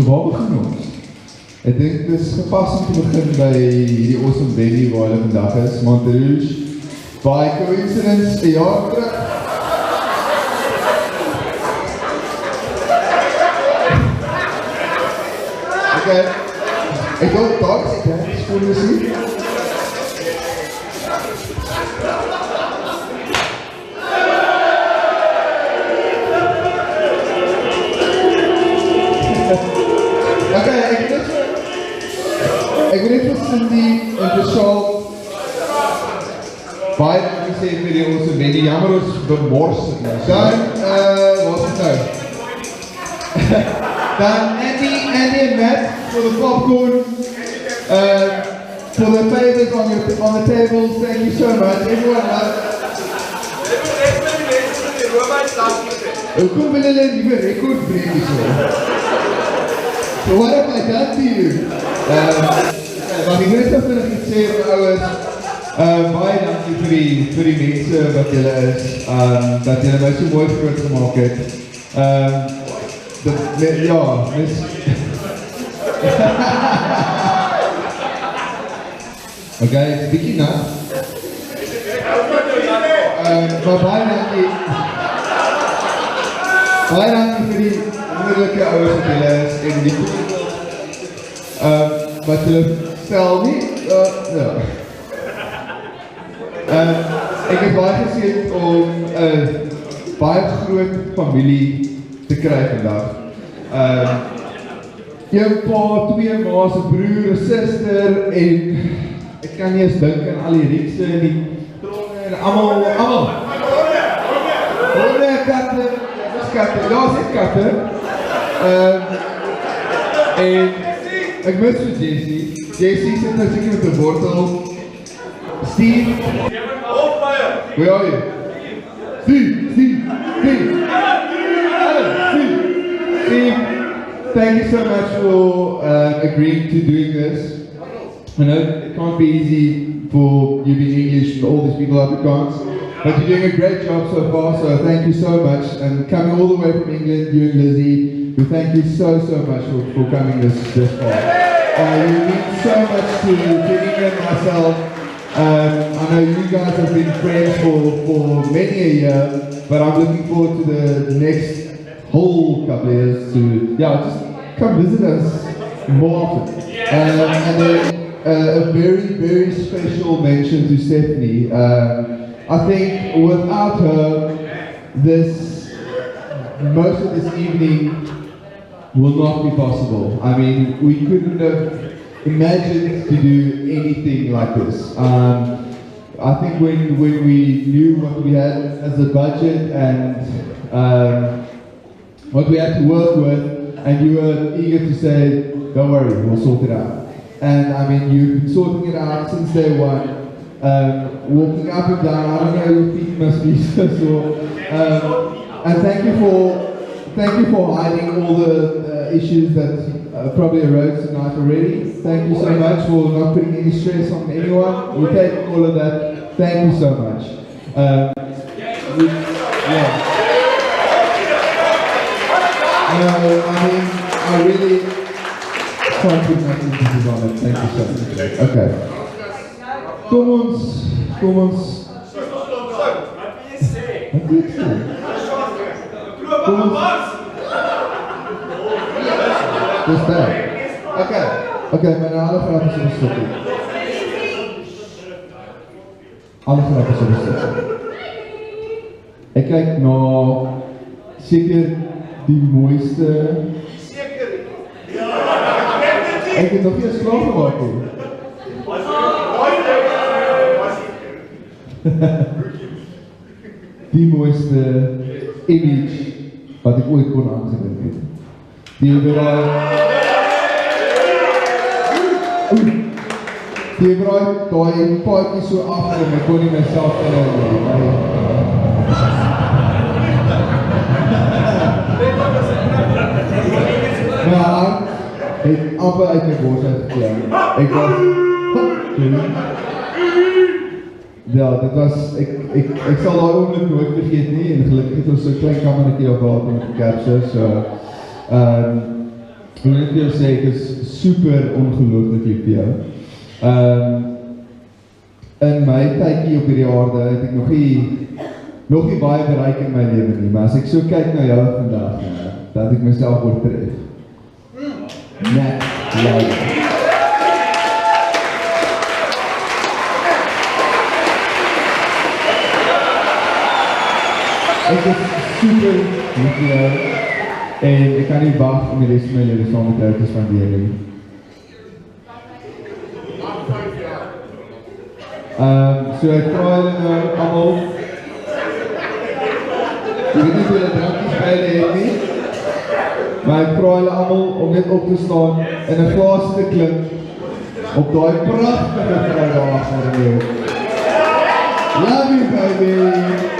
So waar begin ons? Ek dink dit is gepas om te begin by die awesome venue waar hulle vandag is, Monterouge. By coincidence, 'n jaar terug. Okay, ek dink daar is dit, skoon musiek. Okay, ek wil net vir Cindy en vir Saul baie dankie sê vir die awesome venue. Jammer ons bemors het nou. Dan, wat is het nou? Dan Andy and Matt for the popcorn, for the favors on the tables. Thank you so much. Everyone Hoekom wil hulle nuwe rekord breek so? So what have I done to you? Maar ek weet dat hulle gesê ouers, baie dankie vir die mense wat julle is, dat julle my so mooi groot gemaak het. Ja, mis... Okay, het is bietjie nat. Maar baie dankie vir die wonderlike ouers wat julle is en die wat julle stel nie, ja. Ek het baie geseën om baie groot familie te kry vandag. Een pa, twee ma's, 'n broer, 'n suster en ek kan nie eens dink aan al die riekse en die tronge en almal. Honde, katte, katte, ja, is dit katte. En ek mis vir Jessie. Jessie sit nou seker met 'n wortel. Steve. Where are you? Steve. Steve, thank you so much for agreeing to doing this. I know it can't be easy for you being English and all these people Afrikaans, but you're doing a great job so far, so thank you so much. And coming all the way from England, you and Lizzie, we thank you so much for coming this far. You mean so much to England and myself. I know you guys have been friends for many a year, but I'm looking forward to the next whole couple of years to, just come visit us more often. And then a very special mention to Stephanie. I think without her, most of this evening will not be possible. I mean, we couldn't have imagined to do anything like this. I think when we knew what we had as a budget and what we had to work with, and you were eager to say, don't worry, we'll sort it out. And I mean, you've been sorting it out since day one, walking up and down. I don't know, your feet must be so sore. And thank you for hiding all the issues that probably arose tonight already. Thank you so much for not putting any stress on anyone. We'll take all of that. Thank you so much. I mean, I really can't put my emphasis on it. Thank you so much. Okay. Kom ons. Wat wil jy sê? Kom ons. Dis daar. Okay, maar alle vrae is gestop. Alle vrae is gestop. Ek kyk na seker die mooiste. Ek het nog nie eens klaar gemaak nie. Die mooiste image wat ek ooit kon aangebied het. Die braai daai paadjie so af en ek kon nie myself het amper uit my bors uitgeklem. Ek was... Ja, dit was... Ek sal daai oomblik nooit vergeet nie, en gelukkig het ons so klein kamertjie op water met die kerse, so... ek wil net vir jou sê, ek is super ongelooflik lief vir jou. In my tydjie op hierdie aarde het ek nog nie baie bereik in my lewe nie, maar as ek so kyk na jou vandag, dat ek myself oortref. Net, ek is super lief vir jou en ek kan nie wag om die rest van my lewe saam met jou te spandeer nie. So ek vra julle nou almal, ek weet nie hoe julle drankies by julle het nie, maar ek vra julle almal om net op te staan en 'n glas te klim op daai pragtige vrou daar agter jou. Love you, baby!